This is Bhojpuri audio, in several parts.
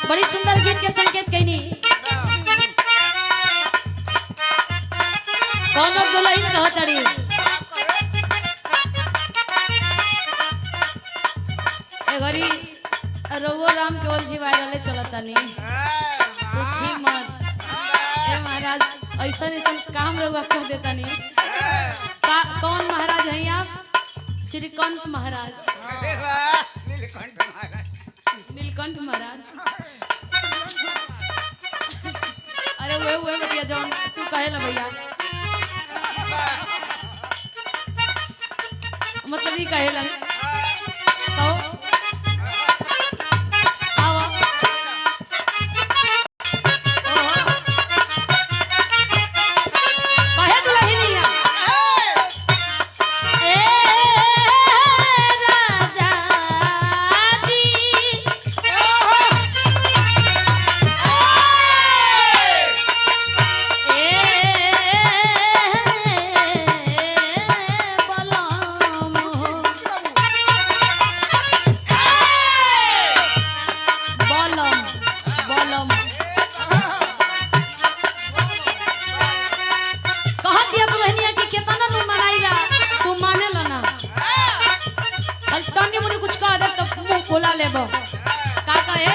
बड़ी सुंदर गीत के संकेत कहनी कौन दुल्हन कहतड़ी घड़ी रउआ राम केवल जी वायरल चलता नहीं पूछी मत ए महाराज ऐसा ऐसा काम रउआ कह देता नहीं कौन महाराज हैं आप श्रीकांत महाराज नीलकंठ महाराज अरे वे भैया जौन तू कहे ना भैया मतलब ही कहे ला कहो लेबो का कहे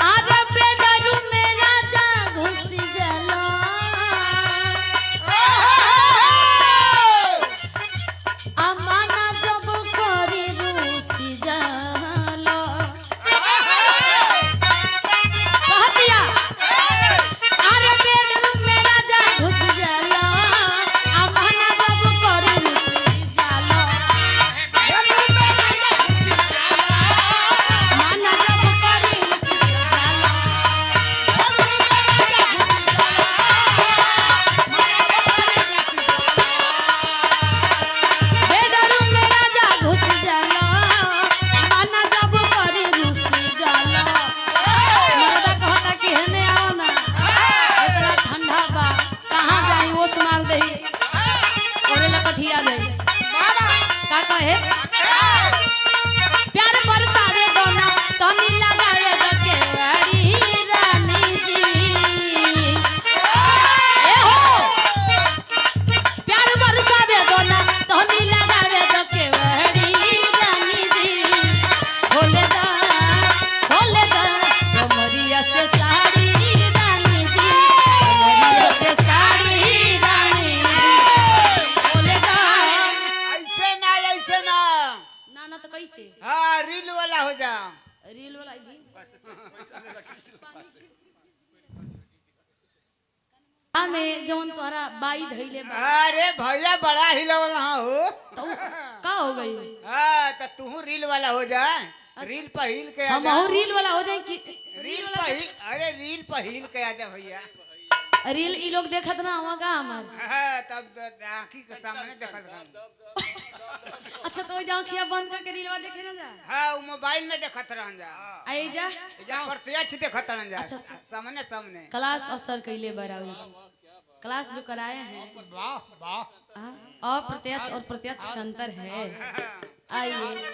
आरे बेडरू में राजा घुस जाला अमाना जब करी रूसी जाला कह दिया आरे बेडरू में राजा घुस जाला अमाना जब करी रूसी जाला प्यार बरसावे दोना तनी लगावे दके वाड़ी रानी जी ए हो प्यार बरसावे दोना तनी लगावे दके वाड़ी रानी जी खोले दा कमरिया से साड़ी रानी जी कमरिया से साड़ी रानी जी खोले दा ना तो कैसे हाँ रील वाला हो जा रील वाला भी में जवन तोहरा बाई धइले बा अरे भैया बड़ा हिलवल हो तो का हो गई हाँ तो तू रील वाला हो जा रील पर हिल के हम और रील वाला हो जाए कि रील पर हिल अरे रील पर हिल के आजा भैया रील ई लोग देखत ना होगा हमार हां तब आंखी के सामने देखत हम अच्छा तो आंखिया बंद करके रीलवा देखे ना जा हां वो मोबाइल में देखत रहन जा आई जा प्रत्यक्ष देखत रहन जा अच्छा सामने सामने क्लास असर कइले बराबर क्लास जो कराए हैं वाह वाह अप्रत्यक्ष और प्रत्यक्ष का अंतर है आइए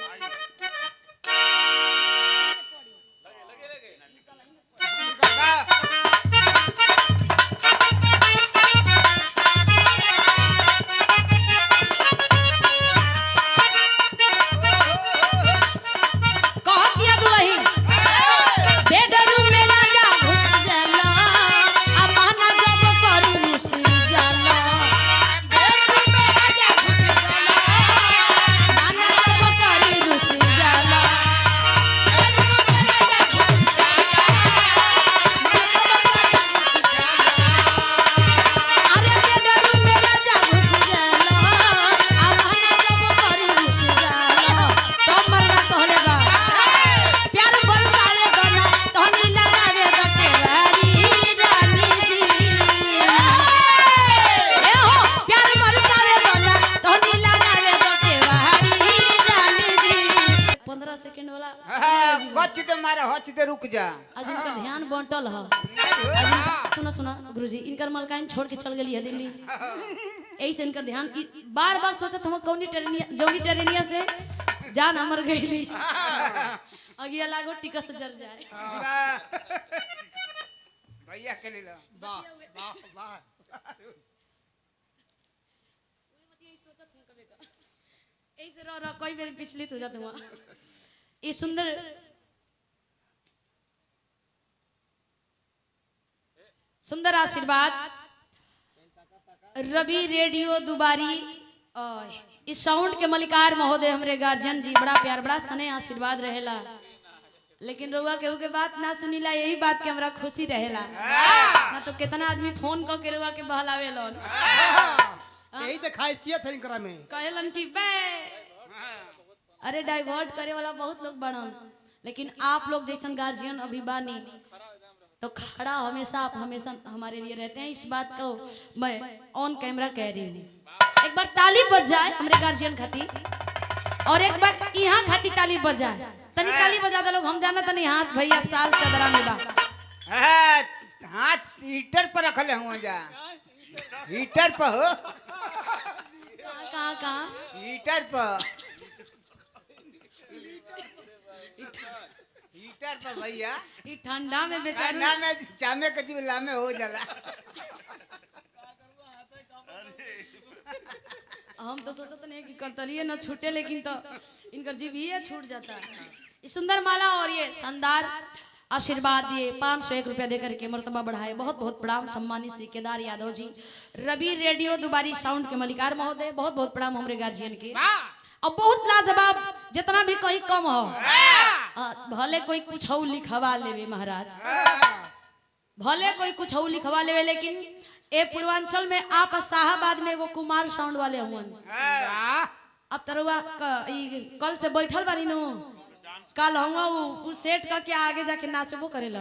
सेकंड वाला कच दे मारे हच दे रुक जा। आज इनका ध्यान बंटल ह। सुना सुना गुरुजी, इनकर मलकाइन छोड़ के चल गई है दिल्ली। यही से इनकर ध्यान बार बार सोचत हम कौनी ट्रेनिया से जान हमर गईली अगिया लागो टिकस से जर जाए। भैया के लिए वाह वाह वाह ऐसे रह कोई मेरी विचलित हो जाते वहां। ये सुंदर आशीर्वाद रवि रेडियो दुबारी इस साउंड के मलिकार महोदय हमरे गार्जियन जी बड़ा प्यार बड़ा सने आशीर्वाद रहेला। लेकिन रउआ केहू के बात ना सुनीला, यही बात के हमरा खुशी रहेला। ना तो कितना आदमी फोन क के रउआ के बहलावे लोन। यही तो खासियत है इनकरा में। कहेलन कि बे अरे डाइवर्ट करे वाला बहुत लोग बनन, लेकिन आप लोग जैसन गार्जियन अभी बानी तो खड़ा हमेशा आप हमेशा हमारे लिए रहते हैं। इस बात को मैं ऑन कैमरा कह रही हूँ। एक बार ताली बज जाए हमारे गार्जियन खाती, और एक बार यहाँ खाती ताली बज जाए। तनी ताली बजा दे लोग, हम जाना तनी हाथ भैया साल चदरा में बा। हाथ हीटर पर रखले हुआ जा। हीटर पर हो कहाँ हीटर पर हीटर पर भैया। ये ठंडा में बेचारू ना में चामे के जिला में हो जाला। हम तो सोचते नहीं कि करतलिए न छूटे, लेकिन तो इनकर जीविए छूट जाता है। इस सुंदर माला और ये शानदार आशीर्वाद दिए 501 रुपया देकर के मर्तबा बढ़ाए। बहुत बहुत प्रणाम सम्मानित श्री केदार यादव जी, रवि रेडियो दुबारी साउंड के मलिकार महोदय। बहुत बहुत प्रणाम हमारे गार्जियन के। अब बहुत लाजवाब, जितना भी कहीं कम हो भले कोई कुछ हो लिखवा लेवे महाराज, भले कोई कुछ हो लिखवा लेवे, लेकिन ए पूर्वांचल में आप शाहबाद में एगो कुमार साउंड वाले हुआ। अब तरुआ कल से बैठल बानी नु, कल हम सेट करके आगे जाके नाचबो करेला।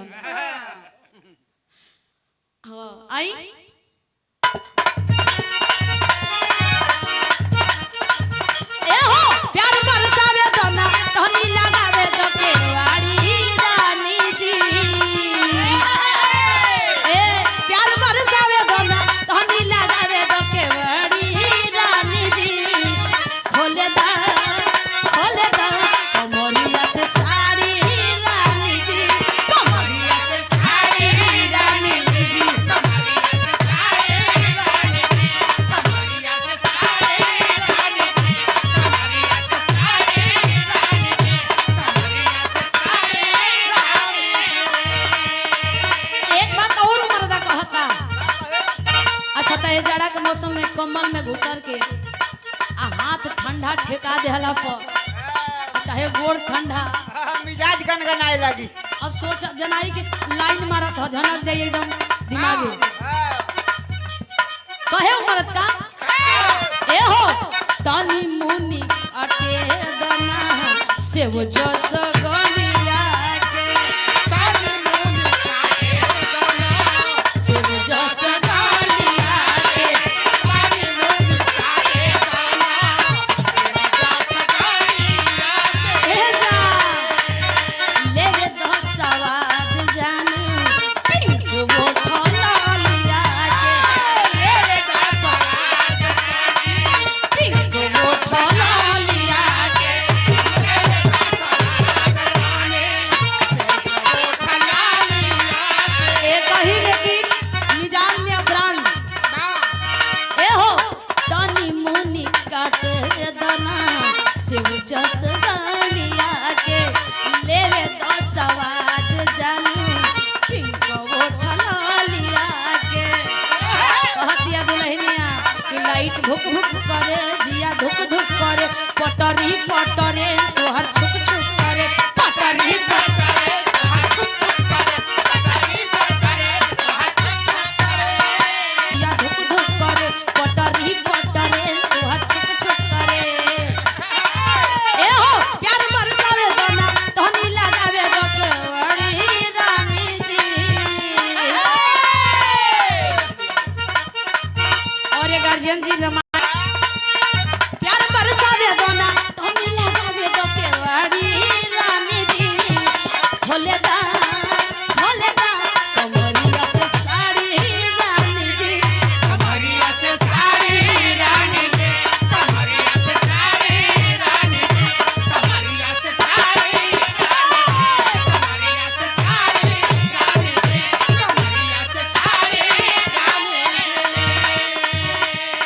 हाँ आई ए हो प्यार बरसावे तना तनी लगावे तो केवाड़ी रानी जी। ए प्यार बरसावे तना तनी लगावे तो केवाड़ी रानी जी। खोले दा कमरिया से साड़ी रानी जी, कमरिया से साड़ी रानी जी, कमरिया से साड़ी रानी जी, कमरिया से साड़ी रानी जी, कमरिया से साड़ी रानी जी, कमरिया से साड़ी रानी। एक बात और मर्दा कहता। अच्छा तो ये जाड़ा के मौसम में कम्बल में घुसर के हाथ ठंडा ठेका देहला पर चाहे गोड़ ठंडा मिजाज गनगनाए लगी। अब सोच जनाई के लाइन मारत हो झनक जाए एकदम दिमागी। कहे मरत का ए हो तनी मुनी अटे दना से वो जस गलिया के, तनी मुनी अटे दना से वो जस गलिया के, तनी मुनी अटे दना सवाद जानू पिंक वो ठोलिया के, पिंक वो ठोलिया के, एक ही लेकिन मिजान में ब्रांड ए हो तनी मुनी काट दना शिव जस गलिया के, लेवे तो सवाद जानू पिंक वो ठोलिया के। कहतिया दुल्हनिया कि लाइट धुक धुक करे जिया धुक धुक करे पटरी पटरे